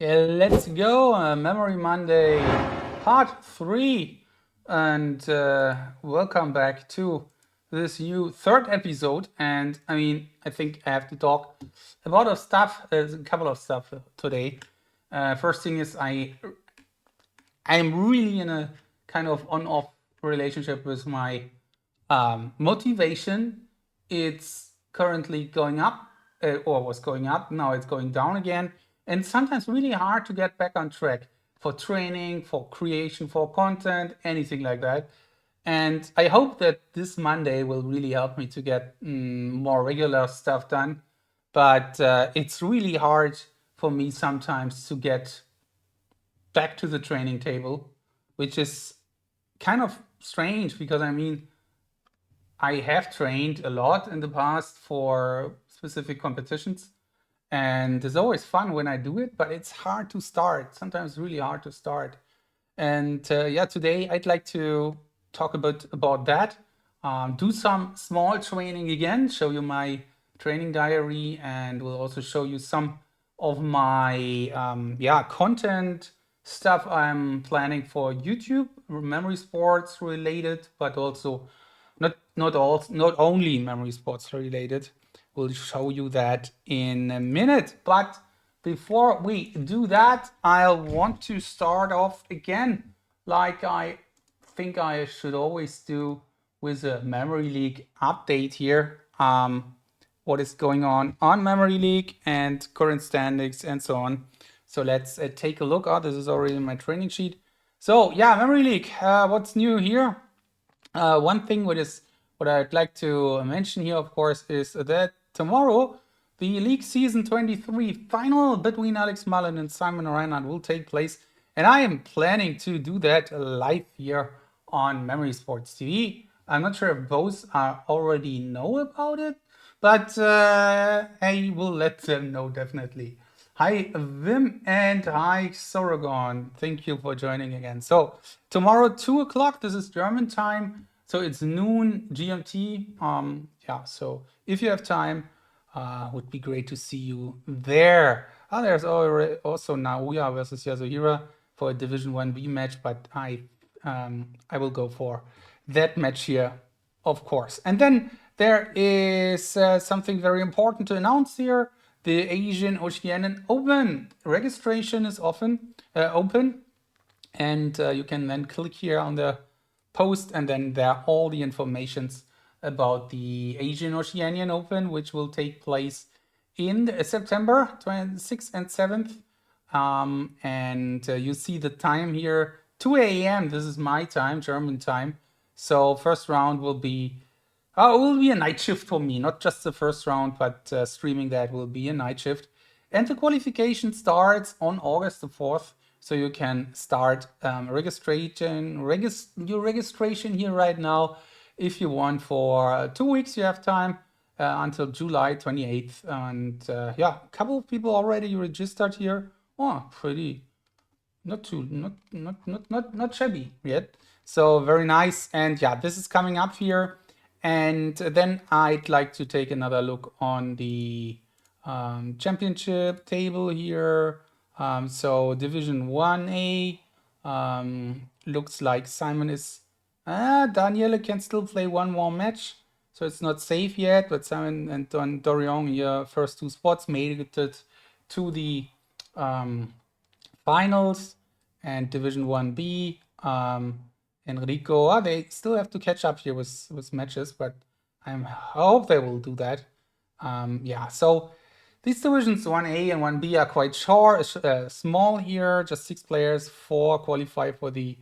Yeah, let's go. Memory Monday, part 3. And welcome back to this new third episode. And I think I have to talk about a couple of stuff today. First thing is I'm really in a kind of on-off relationship with my motivation. It's currently going up, or was going up. Now it's going down again, and sometimes really hard to get back on track for training, for creation, for content, anything like that. And I hope that this Monday will really help me to get more regular stuff done. But it's really hard for me sometimes to get back to the training table, which is kind of strange because I have trained a lot in the past for specific competitions, and it's always fun when I do it, but it's hard to start. Sometimes really hard to start. And yeah, today I'd like to talk about that. Do some small training again, show you my training diary, and we'll also show you some of my content stuff I'm planning for YouTube, memory sports related, but also not only memory sports related. We'll show you that in a minute. But before we do that, I want to start off again, like I think I should always do, with a Memory League update here. What is going on Memory League and current standings and so on. So let's take a look. Oh, this is already in my training sheet. So yeah, Memory League. What's new here? One thing what I'd like to mention here, of course, is that tomorrow the League Season 23 final between Alex Mullen and Simon Reinhardt will take place, and I am planning to do that live here on Memory Sports TV. I'm not sure if both already know about it, but I will let them know definitely. Hi, Wim, and hi, Sorogon. Thank you for joining again. So, tomorrow, 2 o'clock, this is German time. So, it's noon GMT. Yeah, so if you have time, would be great to see you there. There's already also Naoya versus Yasuhira for a Division 1B match, but I will go for that match here, of course. And then there is something very important to announce here. The Asian Oceanian Open registration is often open, and you can then click here on the post, and then there are all the informations about the Asian Oceanian Open, which will take place in September 26th and 7th. And you see the time here, 2 a.m. This is my time, German time. So first round will be it will be a night shift for me, not just the first round, but streaming that will be a night shift. And the qualification starts on August the 4th, so you can start your registration here right now. If you want, for 2 weeks, you have time until July 28th. And yeah, a couple of people already registered here. Oh, pretty, not shabby yet. So very nice. And yeah, this is coming up here. And then I'd like to take another look on the championship table here. So Division 1A, looks like Simon is Daniele can still play one more match, so it's not safe yet. But Simon and Dorian here, first two spots, made it to the finals. And Division 1B, Enrico, they still have to catch up here with matches, but I hope they will do that. Yeah, so these divisions 1A and 1B are quite small here, just 6 players, 4 qualify for the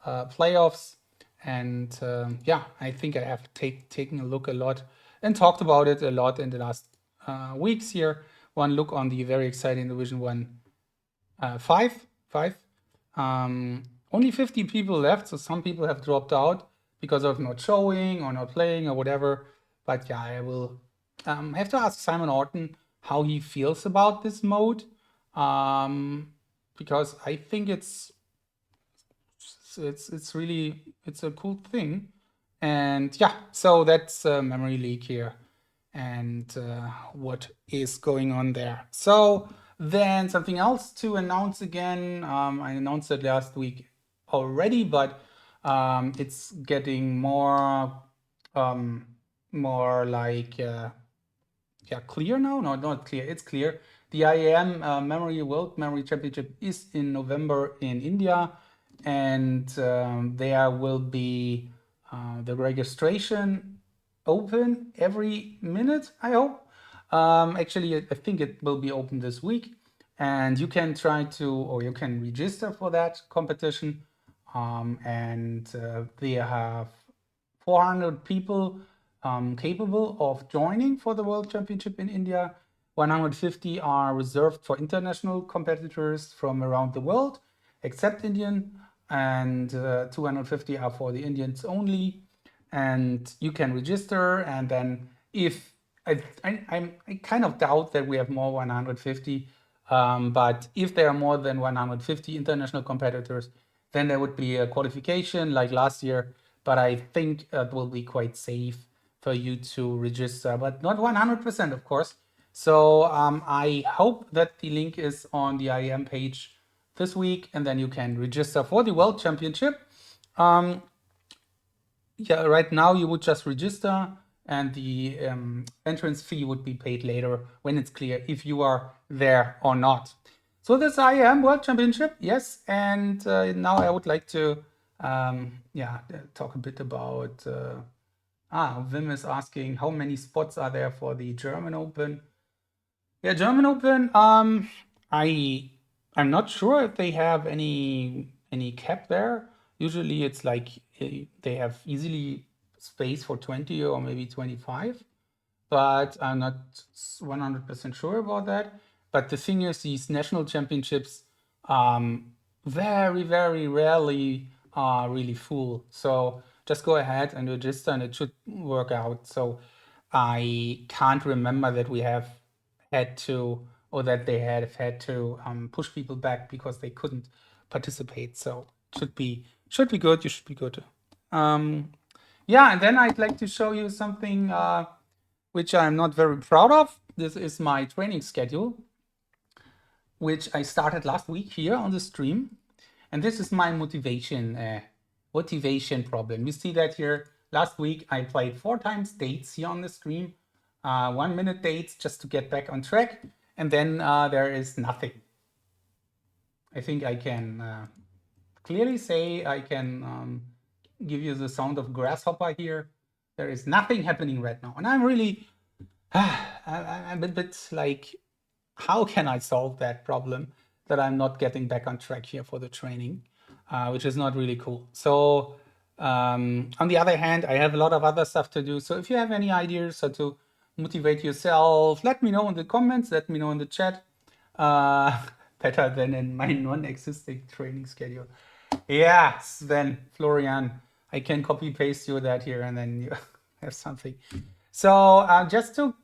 playoffs. And yeah, I think I have taken a look a lot and talked about it a lot in the last weeks here. One look on the very exciting Division 1 5. Only 50 people left, so some people have dropped out because of not showing or not playing or whatever. But yeah, I will have to ask Simon Orton how he feels about this mode, because I think it's really a cool thing. And yeah, so that's Memory League here and what is going on there. So Then something else to announce again. I announced it last week already, but it's getting um, more like clear now. No, not clear. It's clear. The IAM World Memory Championship is in November in India, and there will be the registration open every minute, I hope. Actually, I think it will be open this week, and you can you can register for that competition. And they have 400 people capable of joining for the World Championship in India. 150 are reserved for international competitors from around the world, except Indian, and 250 are for the Indians only. And you can register, and then if I kind of doubt that we have more 150, but if there are more than 150 international competitors, then there would be a qualification like last year. But I think it will be quite safe for you to register, but not 100%, of course. So I hope that the link is on the IEM page this week, and then you can register for the World Championship. Yeah, right now you would just register, and the entrance fee would be paid later when it's clear if you are there or not. So this IAM World Championship, yes, and now I would like to talk a bit about. Wim is asking how many spots are there for the German Open. Yeah, German Open. I'm not sure if they have any cap there. Usually, it's like they have easily space for 20 or maybe 25, but I'm not 100% sure about that. But the thing is, these national championships very, very rarely are really full. So just go ahead and register, and it should work out. So I can't remember that we have had to, or that they have had to push people back because they couldn't participate. So should be good. You should be good. Yeah, and then I'd like to show you something which I'm not very proud of. This is my training schedule, which I started last week here on the stream. And this is my motivation problem. You see that here. Last week I played 4 times dates here on the stream, 1-minute dates just to get back on track. And then there is nothing. I think I can clearly say I can give you the sound of grasshopper here. There is nothing happening right now. And I'm really, I'm a bit like, how can I solve that problem that I'm not getting back on track here for the training, which is not really cool. So on the other hand, I have a lot of other stuff to do. So if you have any ideas how to motivate yourself, let me know in the comments, let me know in the chat. Better than in my non-existing training schedule. Yeah, Sven, Florian, I can copy paste you that here, and then you have something. So just to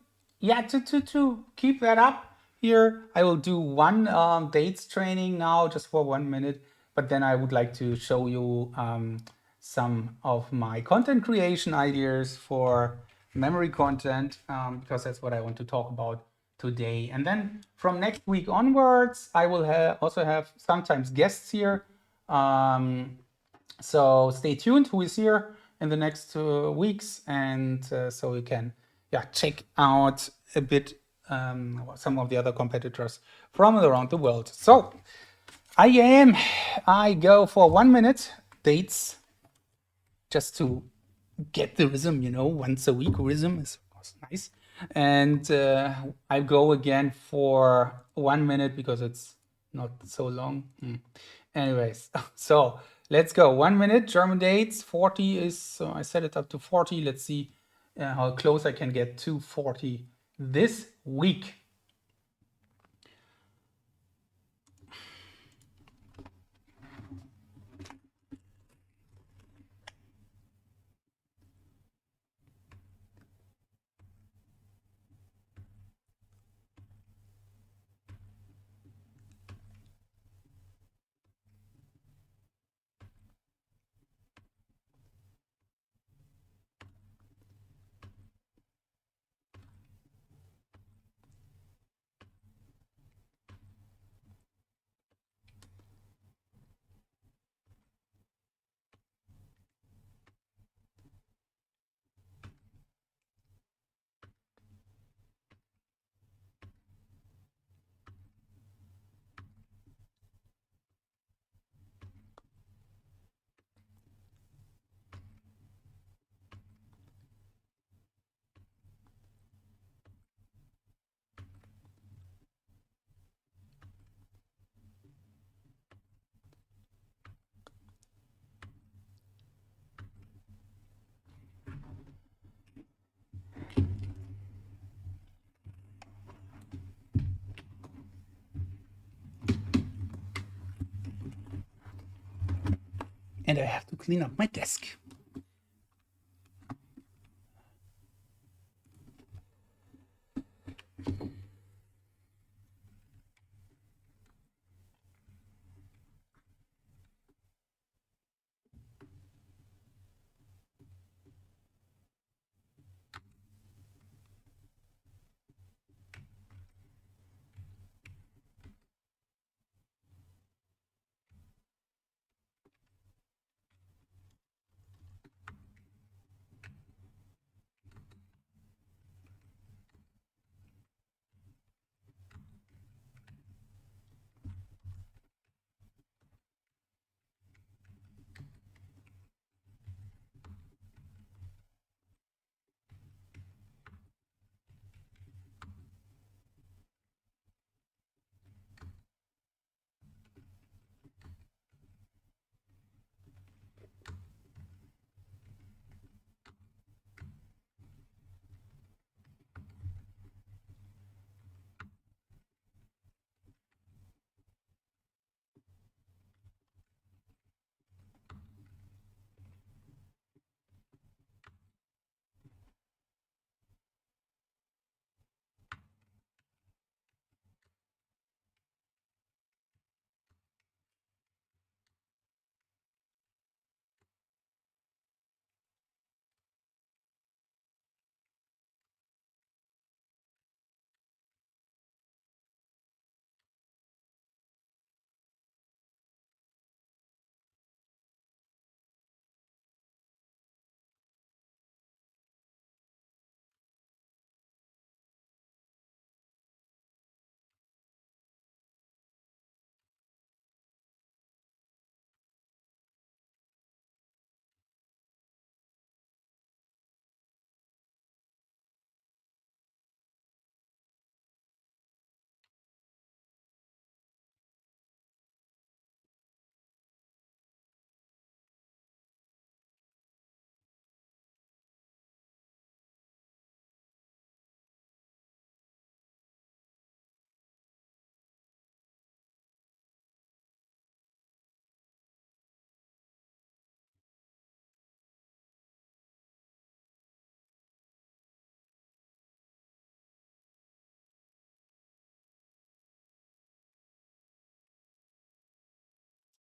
keep that up here, I will do one dates training now just for 1 minute, but then I would like to show you some of my content creation ideas for memory content, because that's what I want to talk about today. And then from next week onwards, I will also have sometimes guests here. So stay tuned who is here in the next 2 weeks, and so you can check out a bit some of the other competitors from around the world. So I go for 1 minute dates just to get the rhythm, once a week rhythm is of course nice. And I go again for 1 minute because it's not so long. Anyways, so let's go. 1 minute, German dates, 40 is, so I set it up to 40. Let's see how close I can get to 40 this week. and I have to clean up my desk.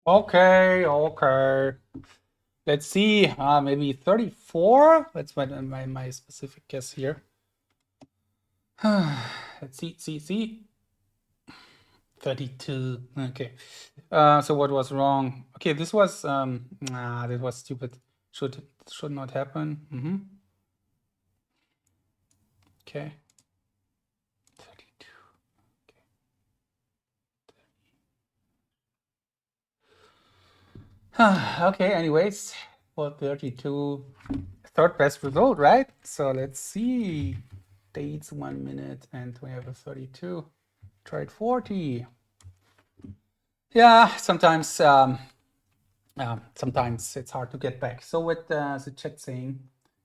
Okay. Let's see, maybe 34. That's my specific guess here. Let's see. 32. Okay. So what was wrong? Okay, this was that was stupid. Should not happen. Okay. 32. Okay, anyways, for 32, third best result, right? So let's see. Dates 1 minute and we have a 32. Tried 40. Yeah, sometimes it's hard to get back. So with the chat saying,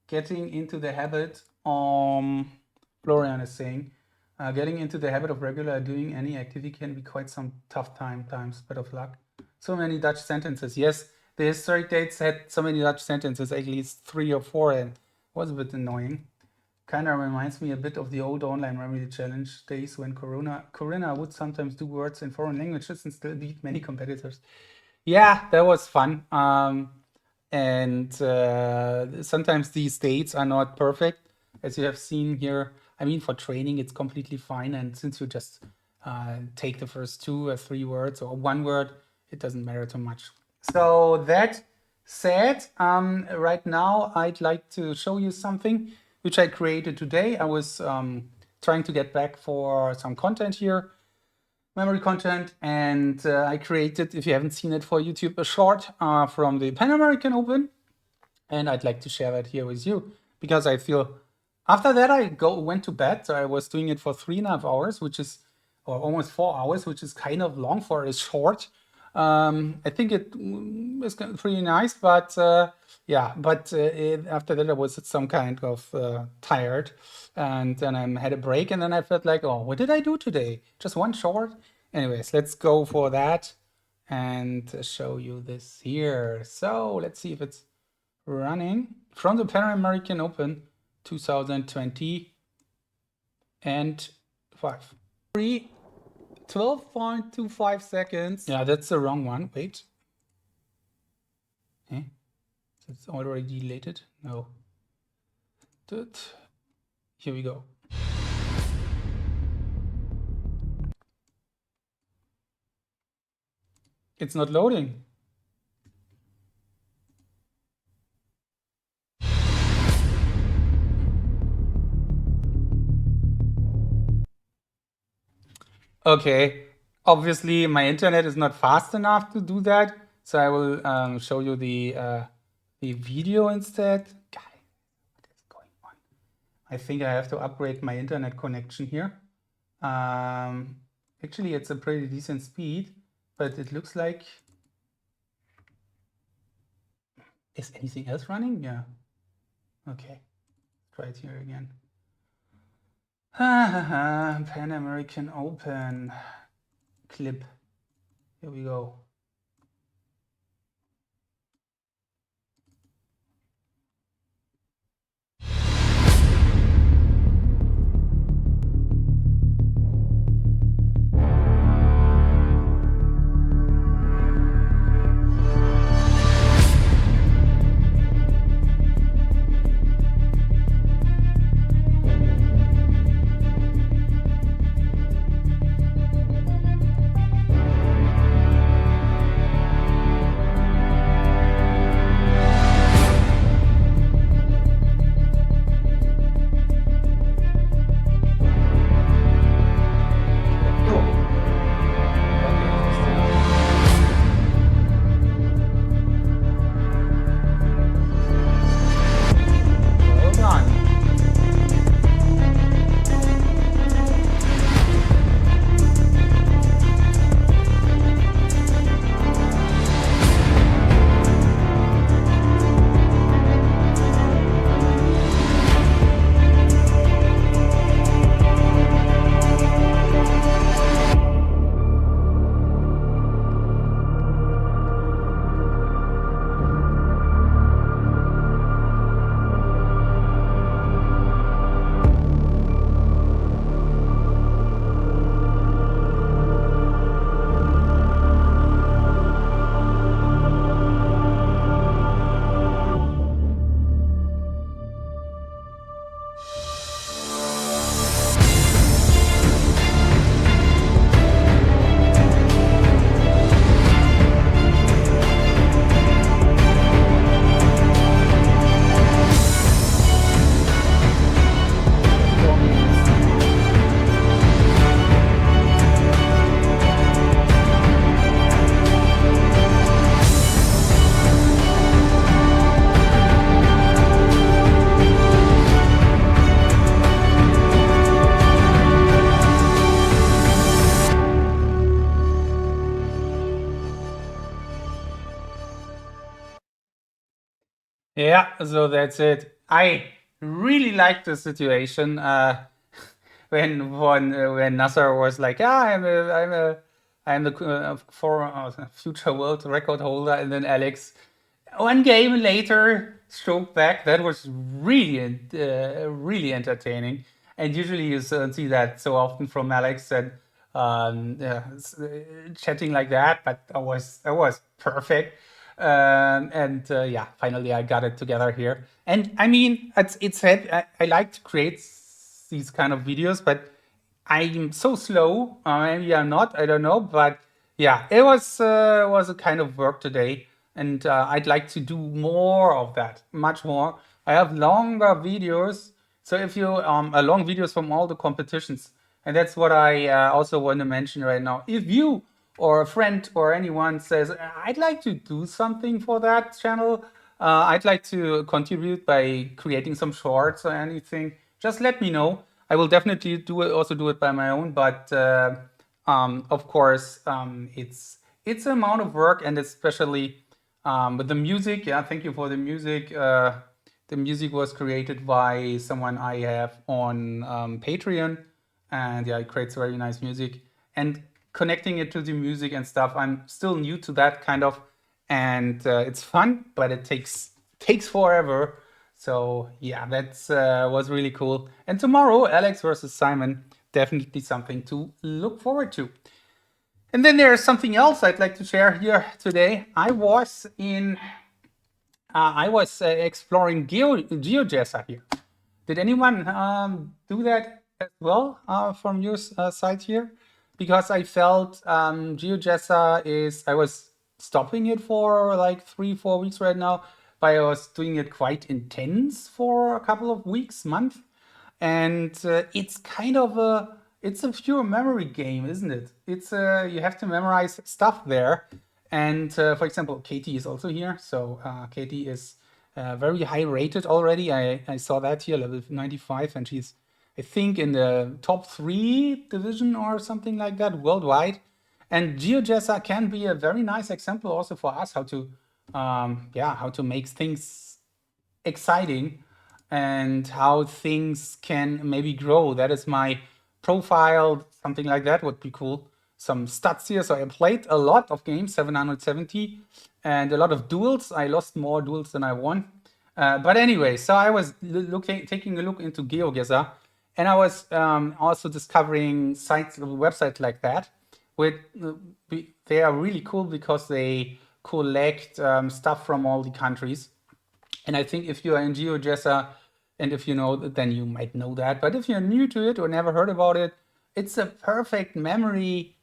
getting into the habit, Florian is saying, getting into the habit of regular doing any activity can be quite some tough times, but of luck. So many Dutch sentences. Yes, the historic dates had so many Dutch sentences, at least 3 or 4, and it was a bit annoying. Kind of reminds me a bit of the old online remedy challenge days when Corinna would sometimes do words in foreign languages and still beat many competitors. Yeah, that was fun. And sometimes these dates are not perfect, as you have seen here. I mean, for training, it's completely fine. And since you just take the first 2 or 3 words or 1 word, it doesn't matter too much. So that said, right now I'd like to show you something which I created today. I was trying to get back for some content here, memory content, and I created, if you haven't seen it for YouTube, a short from the Pan American Open, and I'd like to share that here with you because I feel after that I went to bed. So I was doing it for 3.5 hours, which is, or almost 4 hours, which is kind of long for a short. I think it was pretty nice, but yeah, but after that I was some kind of tired, and then I had a break, and then I felt like, oh, what did I do today? Just one short? Anyways, let's go for that. and show you this here. So let's see if it's running from the Pan American Open 2020 and 12.25 seconds. Yeah, that's the wrong one. Wait. Eh? It's already deleted. No. Here we go. It's not loading. Okay, obviously my internet is not fast enough to do that, so I will show you the video instead. God, what is going on? I think I have to upgrade my internet connection here. Actually, it's a pretty decent speed, but it looks like... Is anything else running? Yeah. Okay, try it here again. Pan American Open clip. Here we go. Yeah, so that's it. I really like the situation when Nasser was like, "Yeah, I'm the future world record holder," and then Alex, one game later, stroked back. That was really entertaining. And usually you see that so often from Alex and yeah, chatting like that, but that was perfect. Yeah, finally I got it together here. And I mean, I like to create these kind of videos, but I'm so slow. Maybe I'm not. I don't know. But yeah, it was a kind of work today, and I'd like to do more of that, much more. I have longer videos. So if you long videos from all the competitions, and that's what I also want to mention right now. If you or a friend or anyone says, I'd like to do something for that channel, I'd like to contribute by creating some shorts or anything, just let me know. I will definitely also do it by my own, but of course, it's an amount of work, and especially with the music. Yeah, thank you for the music. The music was created by someone I have on Patreon, and yeah, he creates very nice music. And connecting it to the music and stuff. I'm still new to that kind of, and it's fun, but it takes forever. So yeah, that's was really cool. And tomorrow, Alex versus Simon, definitely something to look forward to. And then there's something else I'd like to share here today. I was exploring GeoGuessr here. Did anyone do that as well from your side here? Because I felt GeoGuessr I was stopping it for like 3-4 weeks right now, but I was doing it quite intense for a couple of weeks, month. And it's kind of it's a pure memory game, isn't it? It's you have to memorize stuff there. And for example, Katie is also here. So Katie is very high rated already. I saw that here, level 95, and she's, I think, in the top 3 division or something like that worldwide. And GeoGuessr can be a very nice example also for us how to make things exciting and how things can maybe grow. That is my profile, something like that would be cool. Some stats here. So I played a lot of games, 770, and a lot of duels. I lost more duels than I won. But anyway, so I was taking a look into GeoGuessr, and I was also discovering websites like that. They are really cool because they collect stuff from all the countries. And I think if you are in GeoGuessr, and if you know, then you might know that. But if you're new to it or never heard about it, it's a perfect memory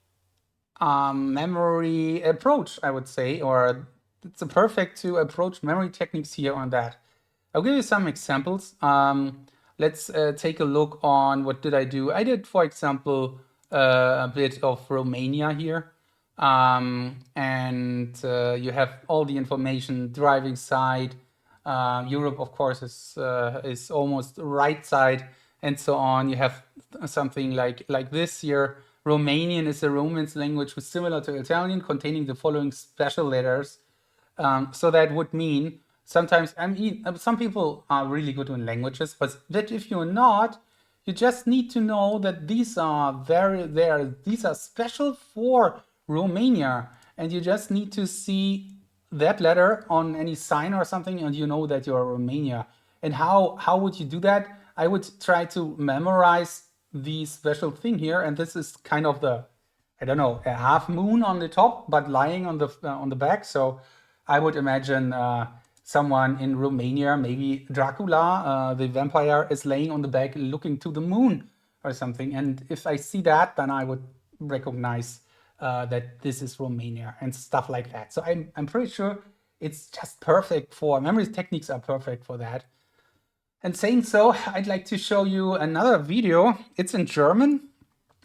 approach, I would say, or it's a perfect to approach memory techniques here on that. I'll give you some examples. Let's take a look on what did I do. I did, for example, a bit of Romania here. And you have all the information, driving side. Europe, of course, is almost right side, and so on. You have something like this here. Romanian is a Romance language with similar to Italian, containing the following special letters. So that would mean sometimes some people are really good in languages, but if you're not, you just need to know that these are special for Romania, and you just need to see that letter on any sign or something, and you know that you're Romania. And how would you do that? I would try to memorize the special thing here, and this is kind of the, I don't know, a half moon on the top, but lying on the back. So I would imagine someone in Romania, maybe Dracula, the vampire, is laying on the back looking to the moon or something. And if I see that, then I would recognize that this is Romania and stuff like that. So I'm pretty sure it's just perfect for memory techniques are perfect for that. And saying so, I'd like to show you another video. It's in German,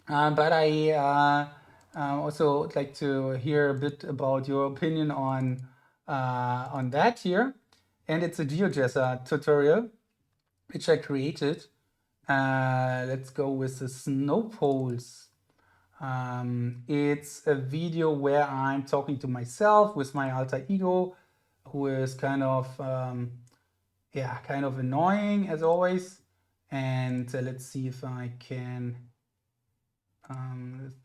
but I also would like to hear a bit about your opinion on that here. And it's a GeoGuessr tutorial, which I created. Let's go with the snow poles. It's a video where I'm talking to myself with my alter ego, who is kind of annoying as always. And let's see if I can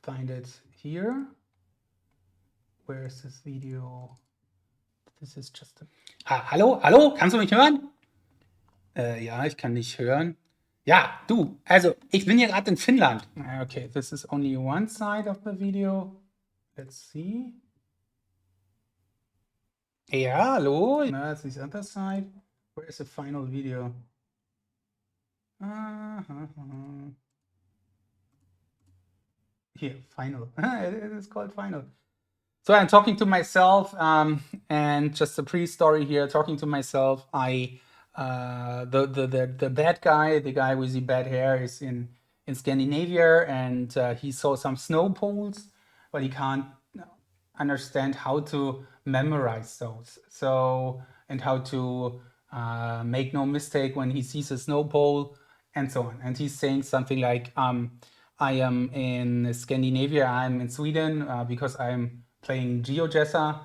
find it here. Where is this video? This is just hallo, kannst du mich hören? Ja, ich kann dich hören. Ja, du, also ich bin hier gerade in Finnland. Okay, this is only one side of the video. Let's see. Ja, hallo. That's the other side. Where is the final video? Here, final. It is called final. So I'm talking to myself, and just a pre-story here. Talking to myself, the bad guy, the guy with the bad hair, is in Scandinavia, and he saw some snow poles, but he can't understand how to memorize those. So, and how to make no mistake when he sees a snow pole, and so on. And he's saying something like, I am in Scandinavia, I'm in Sweden, because I'm playing GeoGuessr,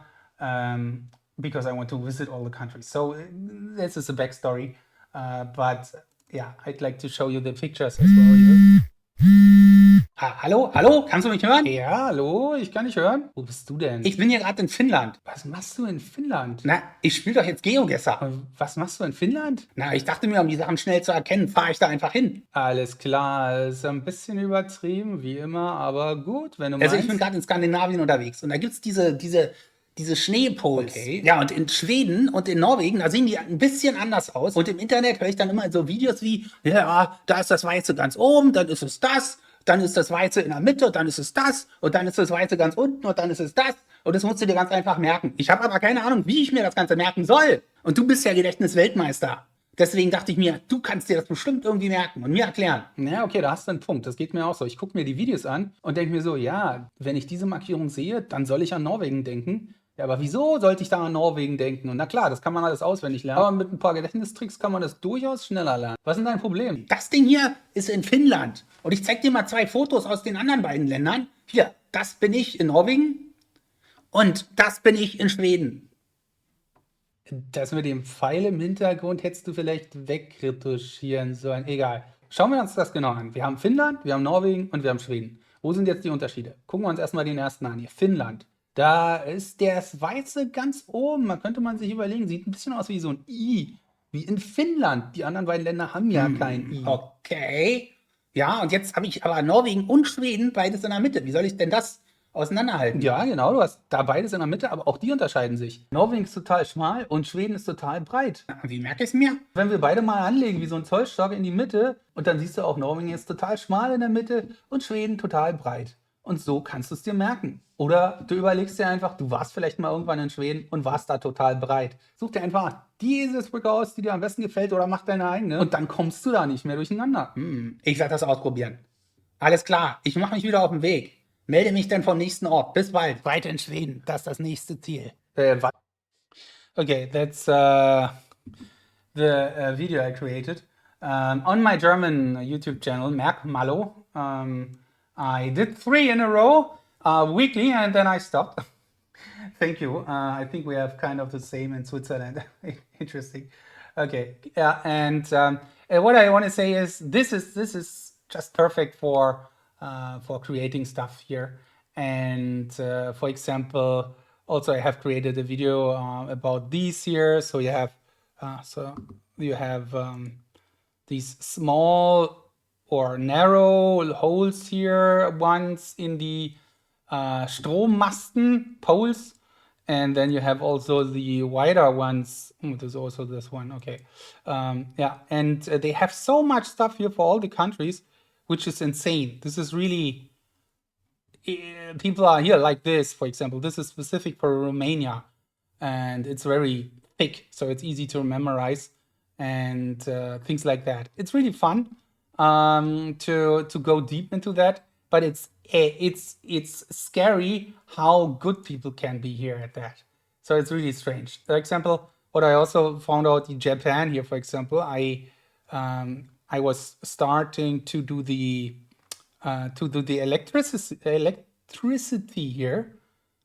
because I want to visit all the countries. So this is a backstory, but yeah, I'd like to show you the pictures as well here. Hallo, hallo, kannst du mich hören? Ja, hallo, ich kann dich hören. Wo bist du denn? Ich bin hier gerade in Finnland. Was machst du in Finnland? Na, ich spiele doch jetzt GeoGuessr. Was machst du in Finnland? Na, ich dachte mir, um die Sachen schnell zu erkennen, fahre ich da einfach hin. Alles klar, ist ein bisschen übertrieben, wie immer, aber gut, wenn du Also ich bin meinst. gerade in Skandinavien unterwegs und da gibt es diese Schneepoles. Okay. Ja, und in Schweden und in Norwegen, da sehen die ein bisschen anders aus. Und im Internet höre ich dann immer so Videos wie, ja, da ist das Weiße ganz oben, dann ist es das, dann ist das Weiße in der Mitte, dann ist es das und dann ist das Weiße ganz unten und dann ist es das. Und das musst du dir ganz einfach merken. Ich habe aber keine Ahnung, wie ich mir das Ganze merken soll. Und du bist ja Gedächtnisweltmeister. Deswegen dachte ich mir, du kannst dir das bestimmt irgendwie merken und mir erklären. Ja, okay, da hast du einen Punkt. Das geht mir auch so. Ich gucke mir die Videos an und denke mir so, ja, wenn ich diese Markierung sehe, dann soll ich an Norwegen denken. Ja, aber wieso sollte ich da an Norwegen denken? Und na klar, das kann man alles auswendig lernen. Aber mit ein paar Gedächtnistricks kann man das durchaus schneller lernen. Was ist denn dein Problem? Das Ding hier ist in Finnland. Und ich zeig dir mal 2 Fotos aus den anderen beiden Ländern. Hier, das bin ich in Norwegen und das bin ich in Schweden. Das mit dem Pfeil im Hintergrund hättest du vielleicht wegretuschieren sollen. Egal. Schauen wir uns das genau an. Wir haben Finnland, wir haben Norwegen und wir haben Schweden. Wo sind jetzt die Unterschiede? Gucken wir uns erstmal den ersten an. Hier, Finnland. Da ist das Weiße ganz oben. Da könnte man sich überlegen, sieht ein bisschen aus wie so ein I. Wie in Finnland. Die anderen beiden Länder haben ja kein I. Okay. Ja, und jetzt habe ich aber Norwegen und Schweden beides in der Mitte. Wie soll ich denn das auseinanderhalten? Ja, genau, du hast da beides in der Mitte, aber auch die unterscheiden sich. Norwegen ist total schmal und Schweden ist total breit. Wie merke ich es mir? Wenn wir beide mal anlegen, wie so ein Zollstock in die Mitte, und dann siehst du auch, Norwegen ist total schmal in der Mitte und Schweden total breit. Und so kannst du es dir merken. Oder du überlegst dir einfach, du warst vielleicht mal irgendwann in Schweden und warst da total breit. Such dir einfach diese Brücke aus, die dir am besten gefällt, oder mach deine eigene. Und dann kommst du da nicht mehr durcheinander. Ich werde das ausprobieren. Alles klar, ich mache mich wieder auf den Weg. Melde mich dann vom nächsten Ort. Bis bald. Weiter in Schweden. Das ist das nächste Ziel. Okay, that's the video I created. On my German YouTube channel, Merk Malo, I did 3 in a row weekly and then I stopped. Thank you. I think we have kind of the same in Switzerland. Interesting. Okay. Yeah, and what I want to say is this is just perfect for creating stuff here. And for example, also I have created a video about these here. So you have these small or narrow holes here, ones in the Strommasten poles, and then you have also the wider ones. There's also this one. Okay, yeah, and they have so much stuff here for all the countries, which is insane. This is really people are here like this. For example, this is specific for Romania, and it's very thick, so it's easy to memorize and things like that. It's really fun to go deep into that, but it's scary how good people can be here at that. So it's really strange. For example, what I also found out in Japan here, for example, I was starting to do the electricity here.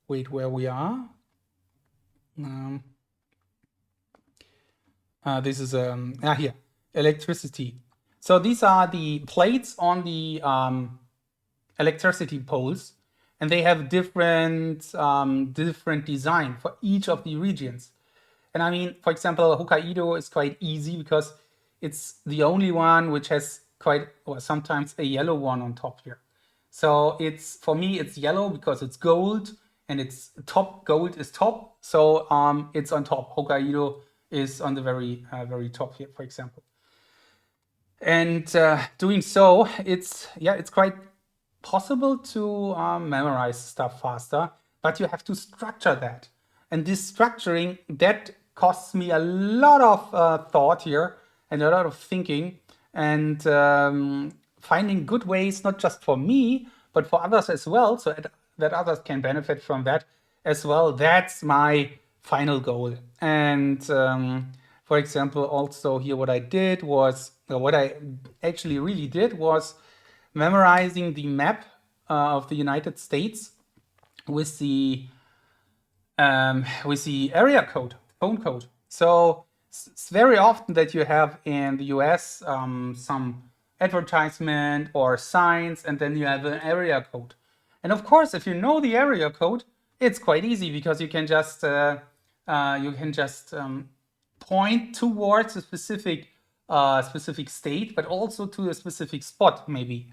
Wait, where we are? This is here, electricity. So these are the plates on the electricity poles, and they have different design for each of the regions. And I mean, for example, Hokkaido is quite easy because it's the only one which has sometimes a yellow one on top here. So for me it's yellow because it's gold and it's top. Gold is top, so it's on top. Hokkaido is on the very top here, for example. And doing so, it's quite possible to memorize stuff faster, but you have to structure that. And this structuring, that costs me a lot of thought here and a lot of thinking and finding good ways, not just for me, but for others as well, so that others can benefit from that as well. That's my final goal. And for example, also here what I actually really did was memorizing the map of the United States with the area code, phone code. So it's very often that you have in the US some advertisement or signs, and then you have an area code. And of course, if you know the area code, it's quite easy because you can just point towards a specific state, but also to a specific spot maybe.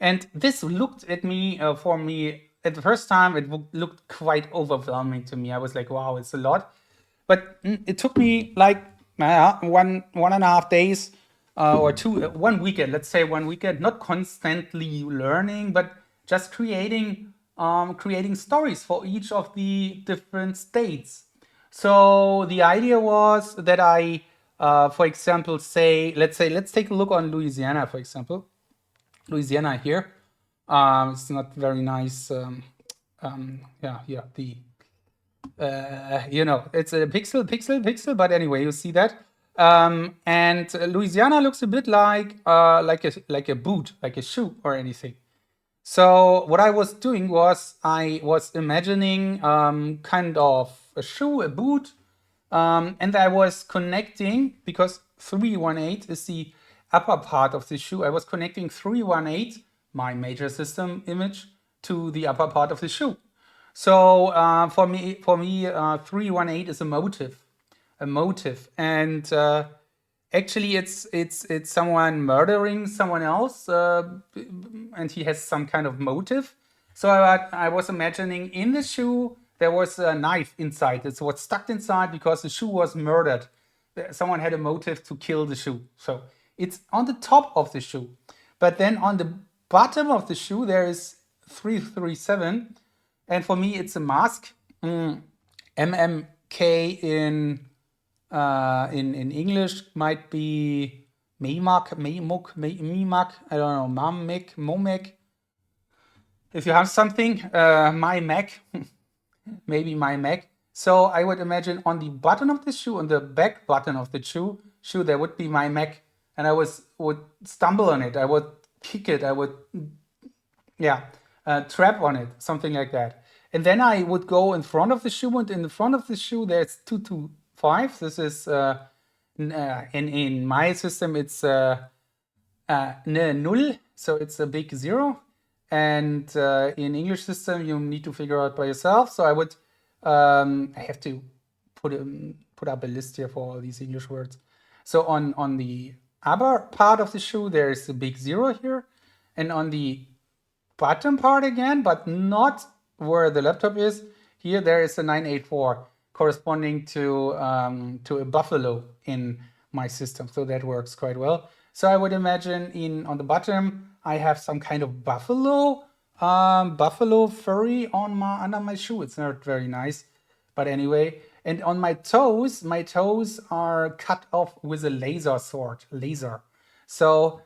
And this looked at me for me at the first time. It looked quite overwhelming to me. I was like, wow, it's a lot. But it took me like 1.5 days or two, 1 weekend. Let's say 1 weekend, not constantly learning, but just creating stories for each of the different states. So the idea was that I, for example, let's take a look on Louisiana, for example. Louisiana here. It's not very nice. Yeah, it's a pixel, but anyway, you see that. And Louisiana looks a bit like a boot, like a shoe or anything. So what I was doing was I was imagining kind of a shoe, a boot, and I was connecting, because 318 is the upper part of the shoe. I was connecting 318, my major system image, to the upper part of the shoe. So for me, 318 is a motive, and actually it's someone murdering someone else, and he has some kind of motive. So I was imagining in the shoe there was a knife inside. It's what's stuck inside because the shoe was murdered. Someone had a motive to kill the shoe. So it's on the top of the shoe. But then on the bottom of the shoe there is 337. And for me it's a mask. MMK in English might be Mimak, I don't know, Momek. If you have something, my Mac, maybe my Mac. So I would imagine on the button of the shoe, on the back button of the shoe, there would be my Mac, and I would stumble on it. I would kick it. I would, trap on it, something like that. And then I would go in front of the shoe, and in the front of the shoe there's 225. This is in my system it's null, so it's a big zero. And in English system you need to figure out by yourself. So I would I have to put up a list here for all these English words. So on the upper part of the shoe there is a big zero here, and on the bottom part again, but not where the laptop is, here there is a 984 corresponding to a buffalo in my system. So that works quite well. So I would imagine on the bottom I have some kind of buffalo furry under my shoe. It's not very nice, but anyway. And on my toes are cut off with a laser. So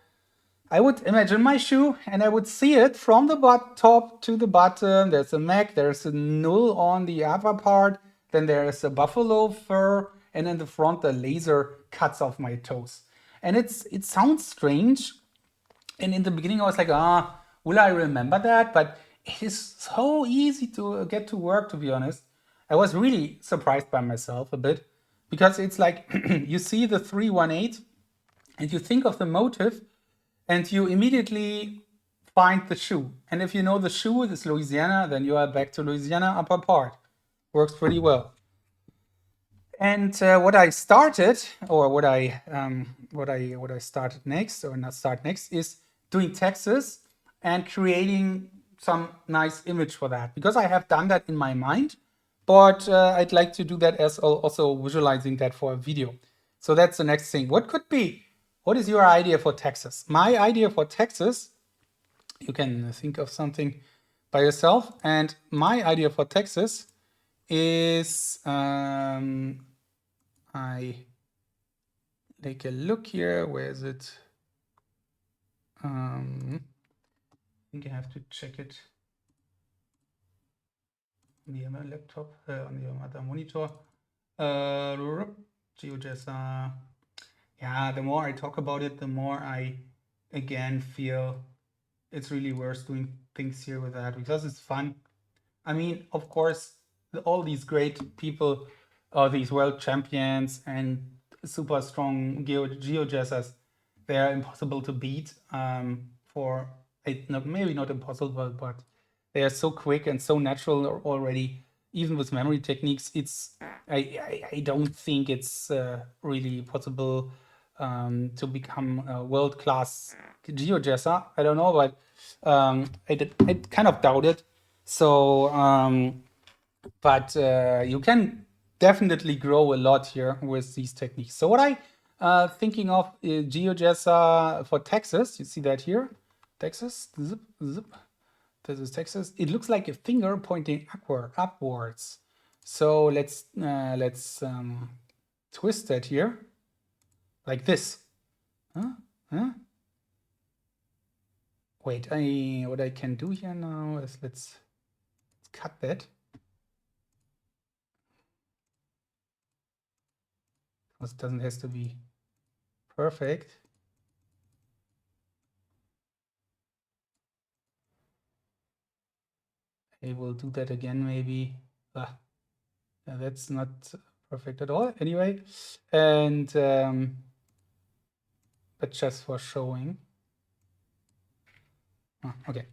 I would imagine my shoe and I would see it from the top to the bottom. There's a Mac, there's a null on the upper part, then there's a buffalo fur, and in the front the laser cuts off my toes. And it sounds strange. And in the beginning I was like, will I remember that? But it is so easy to get to work, to be honest. I was really surprised by myself a bit, because it's like you see the 318 and you think of the motive, and you immediately find the shoe. And if you know the shoe is Louisiana, then you are back to Louisiana upper part. Works pretty well. And what I started, or what I started next, or not start next, is doing Texas and creating some nice image for that, because I have done that in my mind, but I'd like to do that as also visualizing that for a video. So that's the next thing. What is your idea for Texas? My idea for Texas, you can think of something by yourself, and my idea for Texas is, I take a look here. Where is it? I think I have to check it on the other laptop, on the other monitor. GeoGuessr. Yeah, the more I talk about it, the more I again feel it's really worth doing things here with that, because it's fun. I mean, of course, all these great people, these world champions and super strong GeoGuessrs, they're impossible to beat. Maybe not impossible, but they are so quick and so natural already. Even with memory techniques, I don't think it's really possible to become a world-class GeoGuessr. I don't know, but I kind of doubt it. So, but you can definitely grow a lot here with these techniques. So what I thinking of GeoGuessr for Texas. You see that here, Texas. Zip, zip. This is Texas. It looks like a finger pointing upwards. So let's twist that here, like this. Huh? Huh? Wait, what I can do here now is let's cut that. It doesn't have to be perfect. I will do that again maybe. That's not perfect at all anyway. And but just for showing. Oh, okay.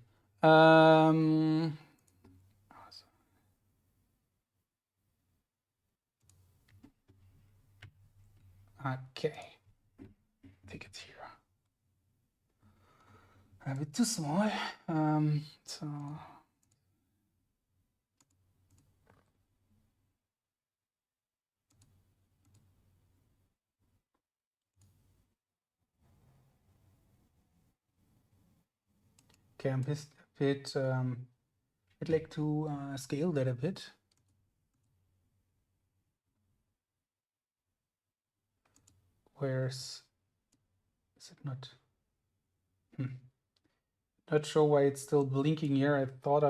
Okay. I think it's here. A bit too small. So okay, I'm just a bit. I'd like to scale that a bit. Where's is it not? Not sure why it's still blinking here. I thought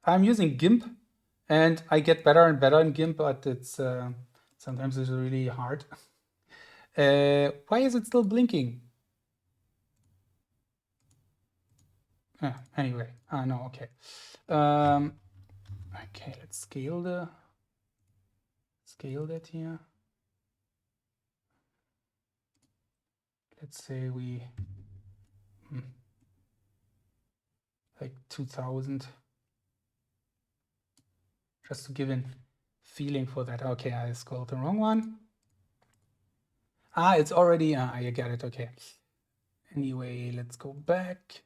I'm using GIMP, and I get better and better in GIMP, but it's sometimes it's really hard. Why is it still blinking? Anyway, no, okay. Okay, let's scale that here. Let's say we like 2000, just to give a feeling for that. Okay, I scrolled the wrong one. It's already, I get it, okay. Anyway, let's go back.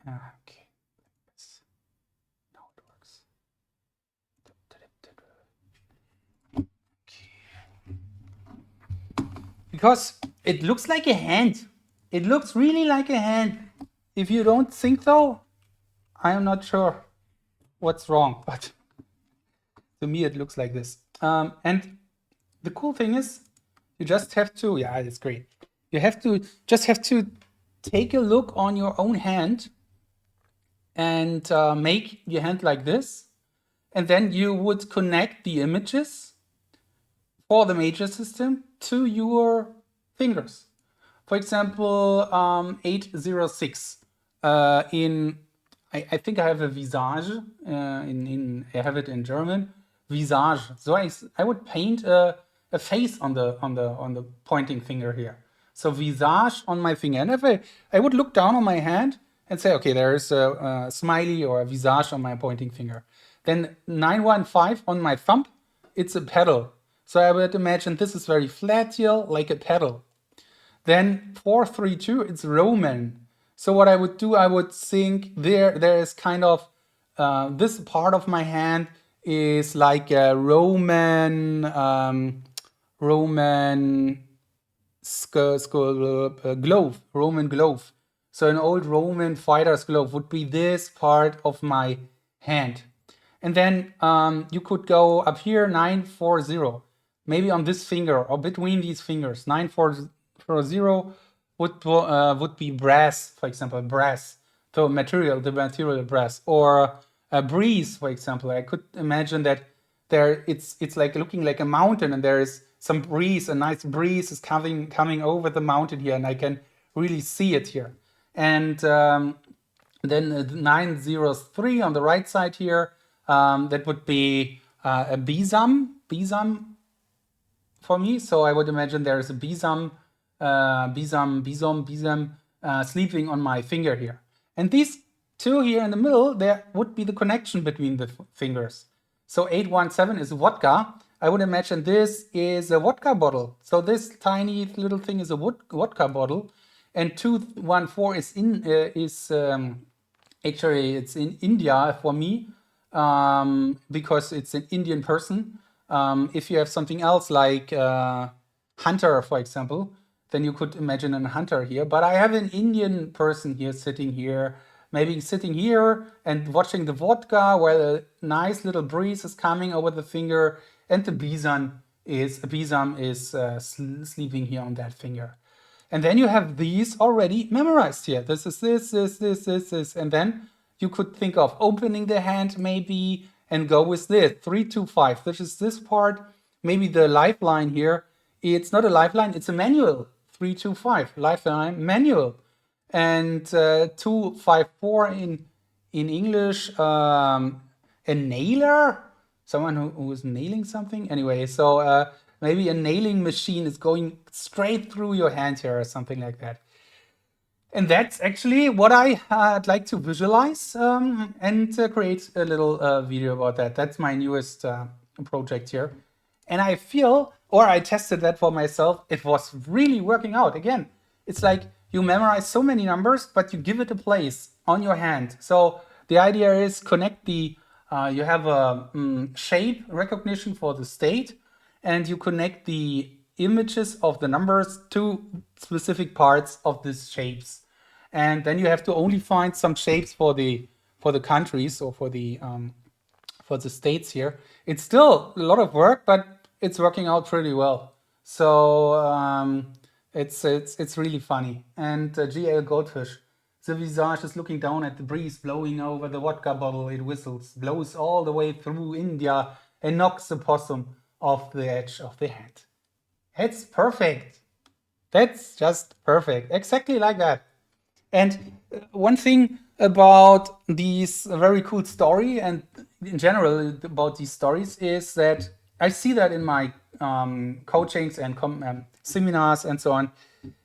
Okay, now it works. Okay. Because it looks like a hand. It looks really like a hand. If you don't think so, I am not sure what's wrong, but to me it looks like this. And the cool thing is, you just have to, yeah, it's great. You just have to take a look on your own hand and make your hand like this. And then you would connect the images for the major system to your fingers. For example, 806 I think I have a visage I have it in German, visage. So I would paint a face on the pointing finger here. So visage on my finger, and if I would look down on my hand and say, okay, there's a smiley or a visage on my pointing finger. Then 915 on my thumb, it's a pedal. So I would imagine this is very flat here, like a pedal. Then 432, it's Roman. So what I would do, I would think there is kind of this part of my hand is like a Roman glove, Roman glove. So an old Roman fighter's glove would be this part of my hand. And then you could go up here, 940, maybe on this finger or between these fingers. 940 would be brass, for example, brass. So the material brass, or a breeze, for example. I could imagine that it's like looking like a mountain, and there is some breeze, a nice breeze is coming over the mountain here, and I can really see it here. And then 903 on the right side here, that would be a besom for me. So I would imagine there is a besom Bisam, sleeping on my finger here. And these two here in the middle, there would be the connection between the fingers. So 817 is vodka. I would imagine this is a vodka bottle. So this tiny little thing is a vodka bottle, and 214 is actually it's in India for me, because it's an Indian person. If you have something else like hunter, for example, then you could imagine a hunter here. But I have an Indian person here sitting here, maybe sitting here and watching the vodka while a nice little breeze is coming over the finger, and the bisam is sleeping here on that finger. And then you have these already memorized here. This is this. And then you could think of opening the hand maybe and go with this 325. This is this part. Maybe the lifeline here. It's not a lifeline, it's a manual. 325, lifeline manual. And 254 in English, a nailer, someone who is nailing something. Anyway, so maybe a nailing machine is going straight through your hand here or something like that. And that's actually what I'd like to visualize and create a little video about that. That's my newest project here. And I feel, or I tested that for myself, it was really working out. Again, it's like you memorize so many numbers, but you give it a place on your hand. So the idea is connect the, you have a shape recognition for the state, and you connect the images of the numbers to specific parts of these shapes. And then you have to only find some shapes for the countries or for the states here. It's still a lot of work, but it's working out pretty well. So it's really funny. And GL Goldfish, the visage is looking down at the breeze blowing over the vodka bottle. It whistles, blows all the way through India, and knocks the possum off the edge of the head. It's perfect. That's just perfect. Exactly like that. And one thing about these very cool story, and in general about these stories, is that I see that in my coachings and seminars and so on,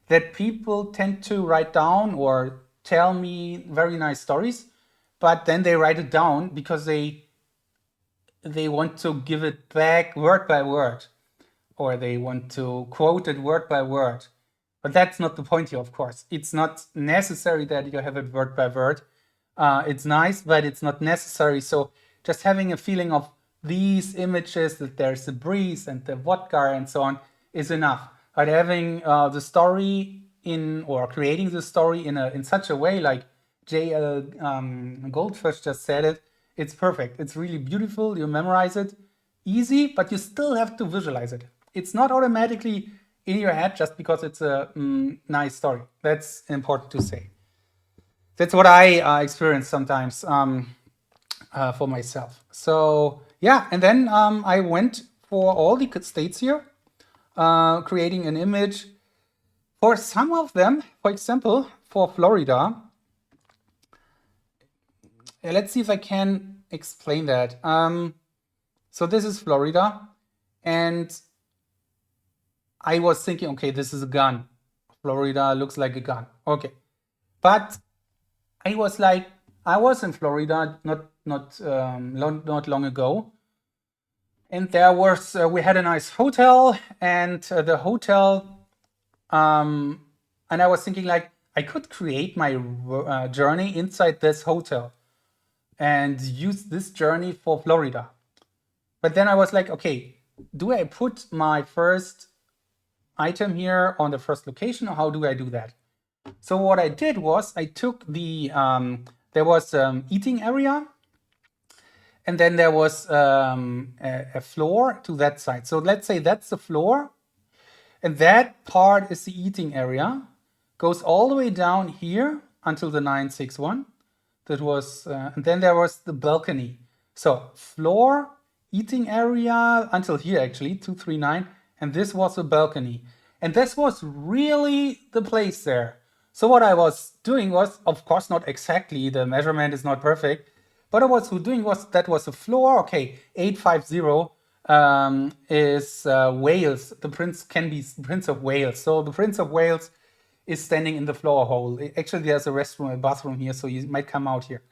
that people tend to write down or tell me very nice stories, but then they write it down because they want to give it back word by word, or they want to quote it word by word. But that's not the point here, of course. It's not necessary that you have it word by word. It's nice, but it's not necessary. So just having a feeling of these images, that there's a breeze and the vodka and so on, is enough. But having the story or creating the story in such a way, like JL Goldfish just said it, it's perfect. It's really beautiful. You memorize it easy, but you still have to visualize it. It's not automatically in your head just because it's a nice story. That's important to say. That's what I experience sometimes for myself. So yeah, and then I went for all the states here, creating an image. For some of them, for example, for Florida, let's see if I can explain that. So this is Florida, and I was thinking, okay, this is a gun. Florida looks like a gun. Okay. But I was in Florida not long ago. And there was, we had a nice hotel, and the hotel, and I was thinking like, I could create my journey inside this hotel and use this journey for Florida. But then I was like, okay, do I put my first item here on the first location, or how do I do that? So what I did was I took the, there was eating area, and then there was a floor to that side. So let's say that's the floor, and that part is the eating area, goes all the way down here until the 961. That was, and then there was the balcony. So floor, eating area until here actually, 239, and this was the balcony. And this was really the place there. So what I was doing was, of course, not exactly, the measurement is not perfect, but what I was doing was, that was the floor, okay, 850 is Wales. The prince can be Prince of Wales. So the Prince of Wales is standing in the floor hole. Actually, there's a restroom, a bathroom here, so you might come out here.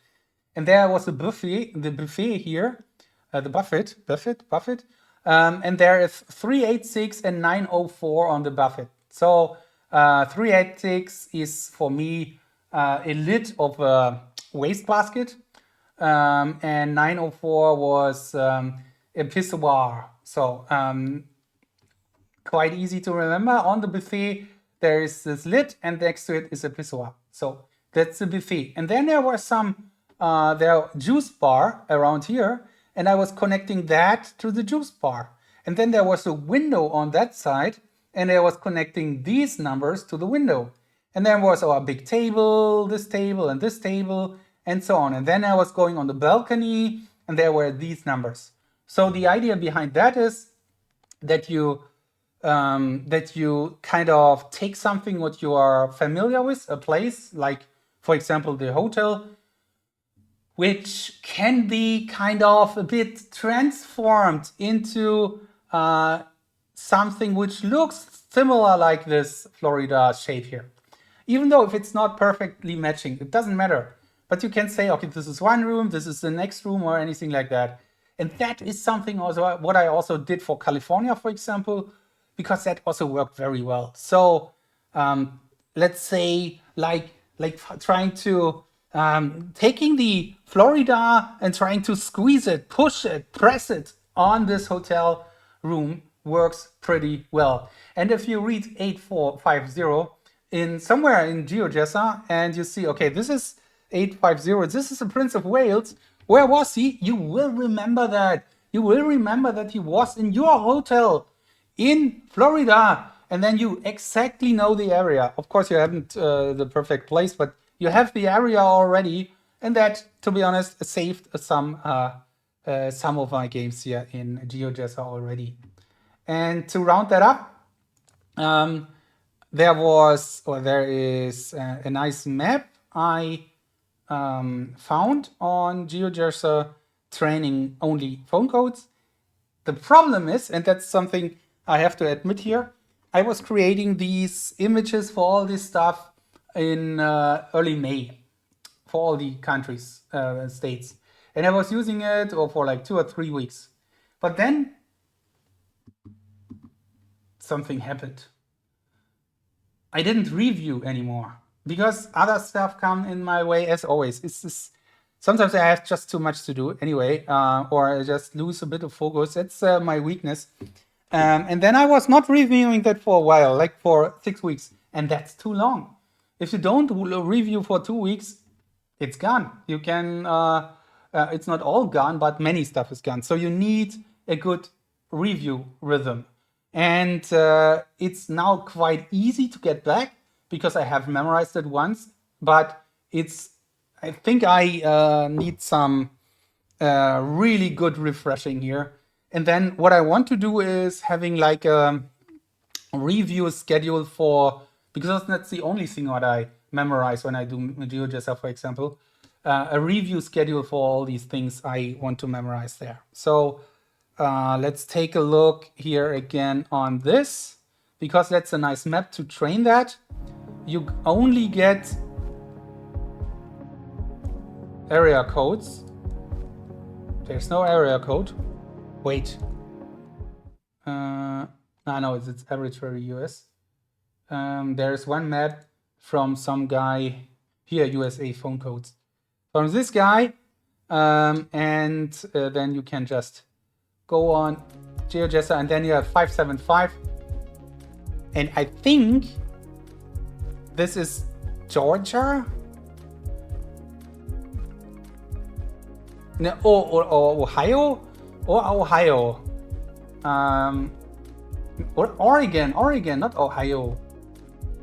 And there was a buffet, the buffet here, the buffet, and there is 386 and 904 on the buffet. So 386 is for me a lid of a wastebasket, and 904 was a pissoir. So quite easy to remember. On the buffet, there is this lid, and next to it is a pissoir. So that's the buffet. And then there was some their juice bar around here, and I was connecting that to the juice bar. And then there was a window on that side, and I was connecting these numbers to the window. And then was our big table, this table, and this table, and so on. And then I was going on the balcony, and there were these numbers. So the idea behind that is that you kind of take something what you are familiar with, a place, like, for example, the hotel, which can be kind of a bit transformed into something which looks similar like this Florida shape here. Even though if it's not perfectly matching, it doesn't matter. But you can say, okay, this is one room, this is the next room, or anything like that. And that is something also what I also did for California, for example, because that also worked very well. So let's say like trying to taking the Florida and trying to squeeze it, push it, press it on this hotel room works pretty well. And if you read 8450 in somewhere in GeoGuessr and you see, okay, this is 850, this is the Prince of Wales. Where was he? You will remember that. You will remember that he was in your hotel in Florida, and then you exactly know the area. Of course, you haven't the perfect place, but you have the area already, and that, to be honest, saved some of my games here in GeoGuessr already. And to round that up, there is a nice map I found on GeoGuessr training only phone codes. The problem is, and that's something I have to admit here, I was creating these images for all this stuff in early May for all the countries, states. And I was using it for like 2 or 3 weeks. But then something happened. I didn't review anymore because other stuff come in my way as always. It's just, sometimes I have just too much to do anyway, or I just lose a bit of focus. That's my weakness. And then I was not reviewing that for a while, like for 6 weeks, and that's too long. If you don't review for 2 weeks, it's gone. You can, it's not all gone, but many stuff is gone. So you need a good review rhythm. And it's now quite easy to get back because I have memorized it once, but I think I need some really good refreshing here. And then what I want to do is having like a review schedule for, because that's the only thing what I memorize when I do GeoGuessr, for example, a review schedule for all these things I want to memorize there. So let's take a look here again on this, because that's a nice map to train that. You only get area codes. There's no area code. Wait. No, it's arbitrary US. There's one map from some guy here, USA phone codes. From this guy, and then you can just go on GeoGuessr, and then you have 575. And I think this is Georgia. No, or Ohio, or Oregon, not Ohio.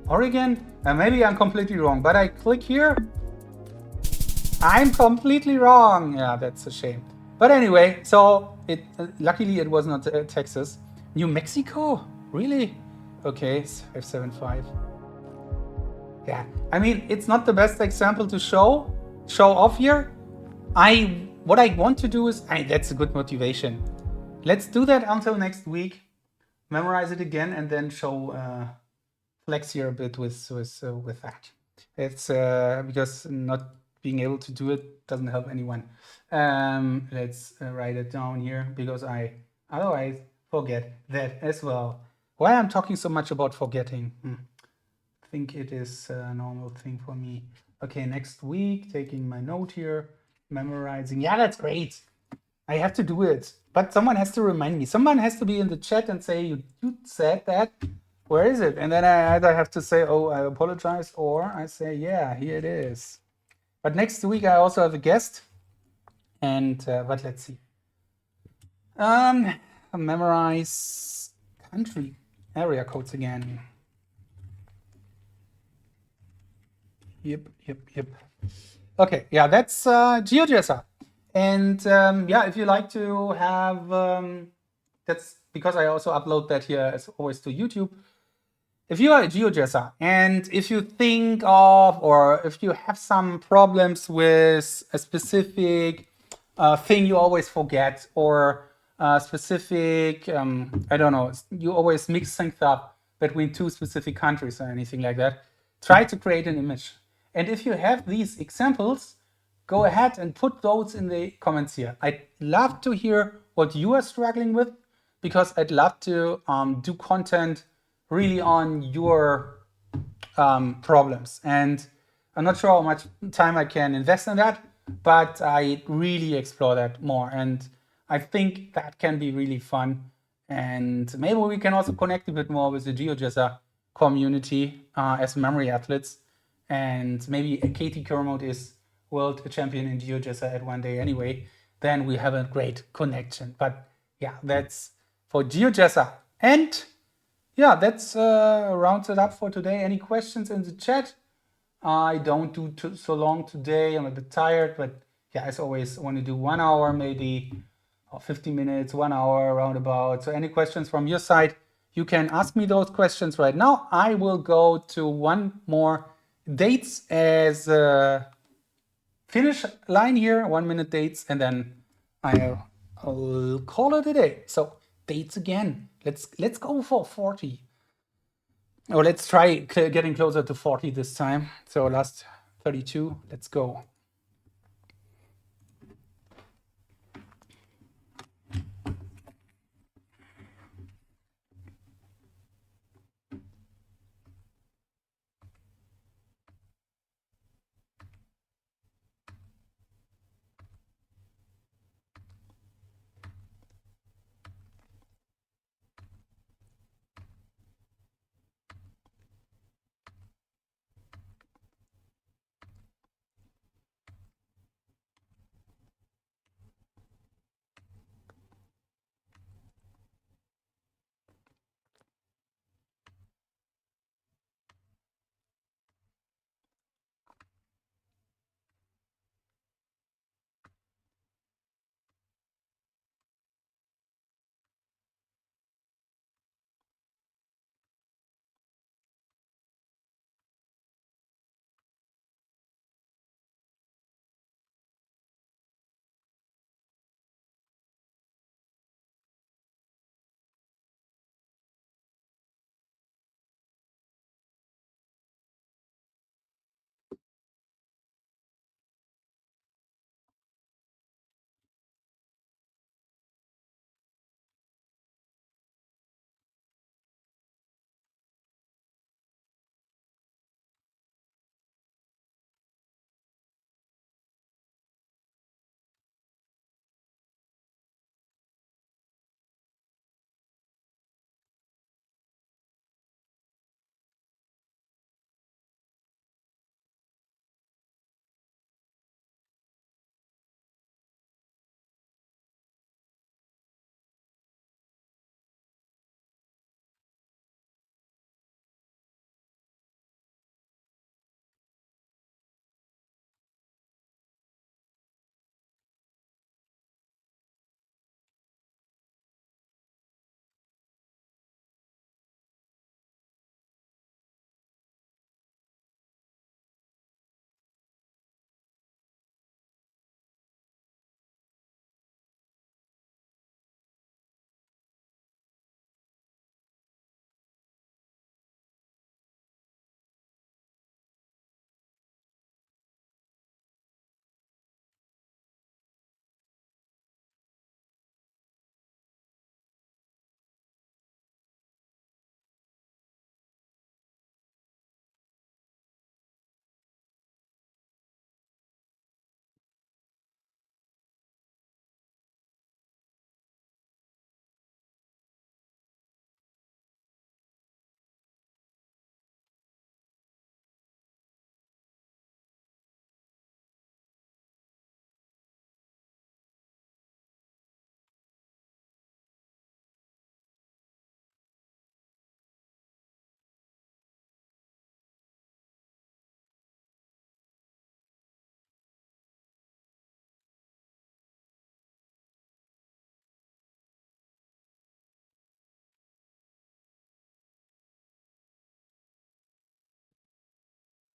Oregon, and maybe I'm completely wrong, but I click here. I'm completely wrong. Yeah, that's a shame. But anyway, so luckily it was not Texas. New Mexico? Really? Okay, 575. Yeah, I mean, it's not the best example to show off here. What I want to do is, that's a good motivation. let's do that until next week. Memorize it again and then show flex here a bit with that. It's because not being able to do it doesn't help anyone. Let's write it down here because I otherwise forget that as well. Why I'm talking so much about forgetting? I think it is a normal thing for me. Okay, next week, taking my note here, memorizing. Yeah, that's great. I have to do it. But someone has to remind me. Someone has to be in the chat and say, you said that. Where is it? And then I either have to say, oh, I apologize, or I say, yeah, here it is. But next week I also have a guest. And but let's see. Memorize country area codes again. Yep. Okay, yeah, that's GeoGuessr. And yeah, if you like to have, that's because I also upload that here as always to YouTube. If you are a GeoGuessr and if you think of, or if you have some problems with a specific thing you always forget, or a specific, I don't know, you always mix things up between two specific countries or anything like that, try to create an image. And if you have these examples, go ahead and put those in the comments here. I'd love to hear what you are struggling with, because I'd love to do content really on your problems. And I'm not sure how much time I can invest in that, but I really explore that more. And I think that can be really fun. And maybe we can also connect a bit more with the GeoGuessr community as memory athletes. And maybe Katie Kermode is world champion in GeoGuessr at one day anyway. Then we have a great connection. But yeah, that's for GeoGuessr. And yeah, that's rounds it up for today. Any questions in the chat? I don't do so long today. I'm a bit tired, but yeah, as always, I want to do 1 hour maybe, or 50 minutes, 1 hour roundabout. So any questions from your side, you can ask me those questions right now. I will go to one more dates as a finish line here, 1 minute dates, and then I'll call it a day. So dates again. Let's go for 40. Oh, let's try getting closer to 40 this time. So last 32, let's go.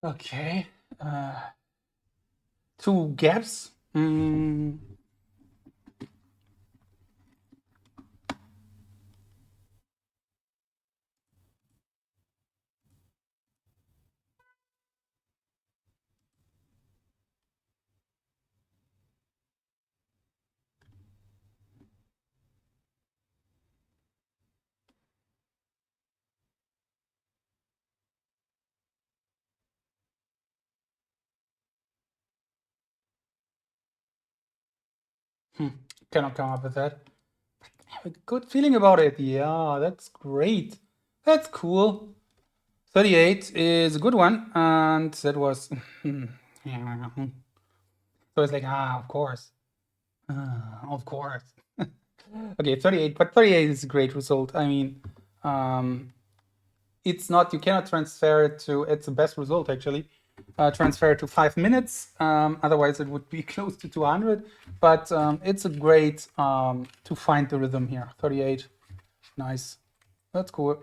Okay. Two gaps. Cannot come up with that. I have a good feeling about it. Yeah, that's great. That's cool. 38 is a good one, and that was yeah. So it's like of course, of course. Okay, 38, but 38 is a great result. I mean, it's not, you cannot transfer it to, it's the best result actually. Transfer it to 5 minutes, otherwise it would be close to 200. But it's a great to find the rhythm here. 38, nice, that's cool.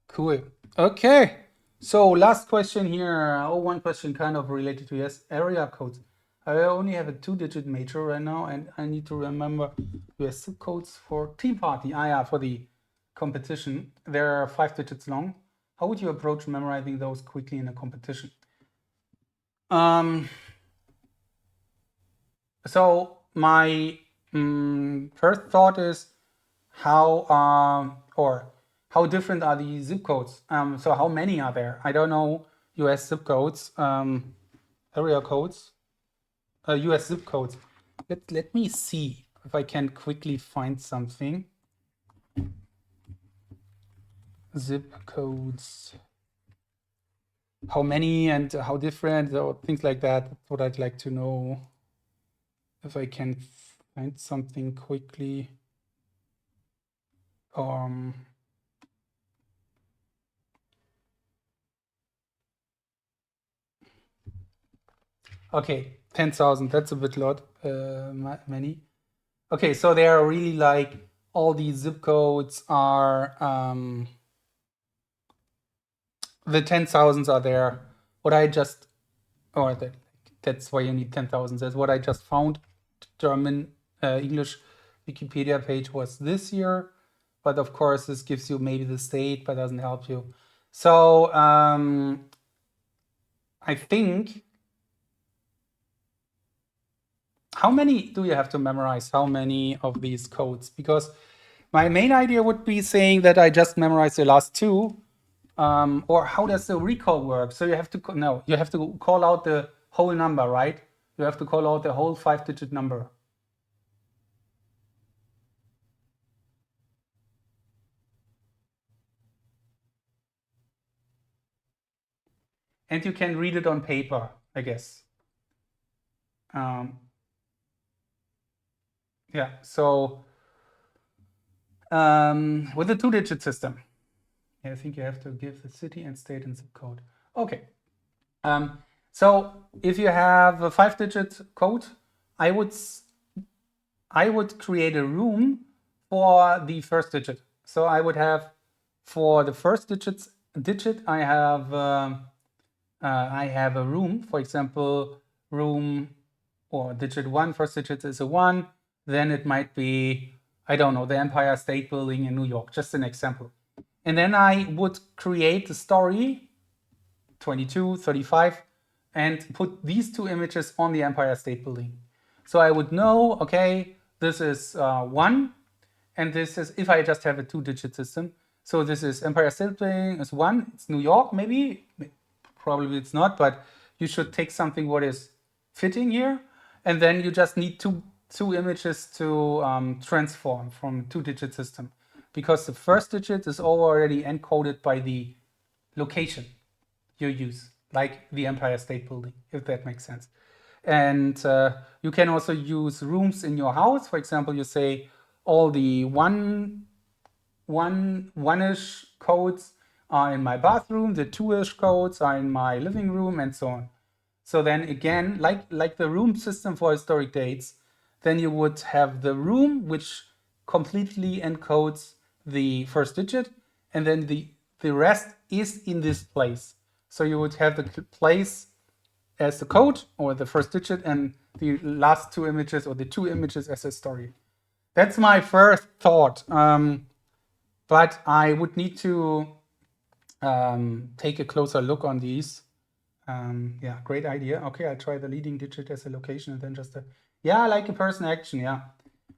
Cool. Okay. So last question here. Oh, one question kind of related to yes, area codes. I only have a 2-digit major right now, and I need to remember US zip codes for Team Party. Yeah, for the competition. They're 5 digits long. How would you approach memorizing those quickly in a competition? So my first thought is how or how different are the zip codes? So how many are there? I don't know US zip codes, area codes, US zip codes. Let me see if I can quickly find something. Zip codes. How many and how different or things like that. That's what I'd like to know. If I can find something quickly. Okay, 10,000. That's a bit lot. Many. Okay, so they are really like all these zip codes are the 10,000s are there. What I just or that's why you need 10,000. That's what I just found. German English Wikipedia page was this year, but of course this gives you maybe the state, but doesn't help you. So I think. How many do you have to memorize? How many of these codes? Because my main idea would be saying that I just memorize the last two. Or how does the recall work? So you have to, no, you have to call out the whole number, right? You have to call out the whole 5-digit number. And you can read it on paper, I guess. Yeah, so with a 2-digit system, I think you have to give the city and state and zip code. Okay. So if you have a 5-digit code, I would create a room for the first digit. So I would have for the first digit I have a room, for example, room or digit 1, first digit is a 1, then it might be, I don't know, the Empire State Building in New York, just an example. And then I would create the story 22, 35, and put these two images on the Empire State Building. So I would know, okay, this is 1, and this is, if I just have a 2-digit system, so this is Empire State Building is 1, it's New York, maybe, probably it's not, but you should take something what is fitting here, and then you just need two images to transform from 2-digit system, because the first digit is already encoded by the location you use, like the Empire State Building, if that makes sense. And you can also use rooms in your house. For example, you say all the one-ish codes are in my bathroom, the 2-ish codes are in my living room, and so on. So then again, like the room system for historic dates, then you would have the room which completely encodes the first digit, and then the rest is in this place. So you would have the place as the code or the first digit and the last two images or the two images as a story. That's my first thought. But I would need to take a closer look on these. Yeah, great idea. Okay, I'll try the leading digit as a location and then just yeah, like a person action, yeah.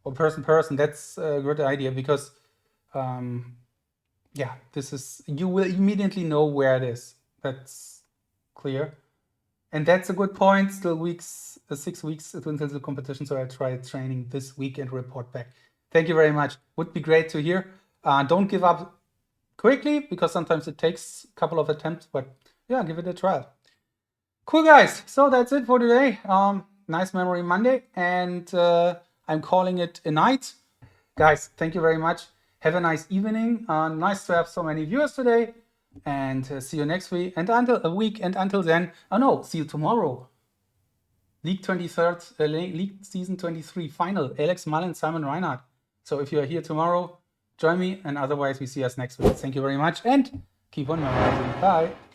Or person. That's a good idea because yeah, this is, you will immediately know where it is. That's clear. And that's a good point. Still 6 weeks until the competition. So I'll try training this week and report back. Thank you very much. Would be great to hear. Don't give up quickly because sometimes it takes a couple of attempts, but yeah, give it a try. Cool, guys. So that's it for today. Nice Memory Monday. And I'm calling it a night. Guys, thank you very much. Have a nice evening. Nice to have so many viewers today. And see you next week. And until then, see you tomorrow. League 23rd, League Season 23 final. Alex Mullen, Simon Reinhardt. So if you are here tomorrow, join me. And otherwise, we see us next week. Thank you very much. And keep on memorizing. Bye.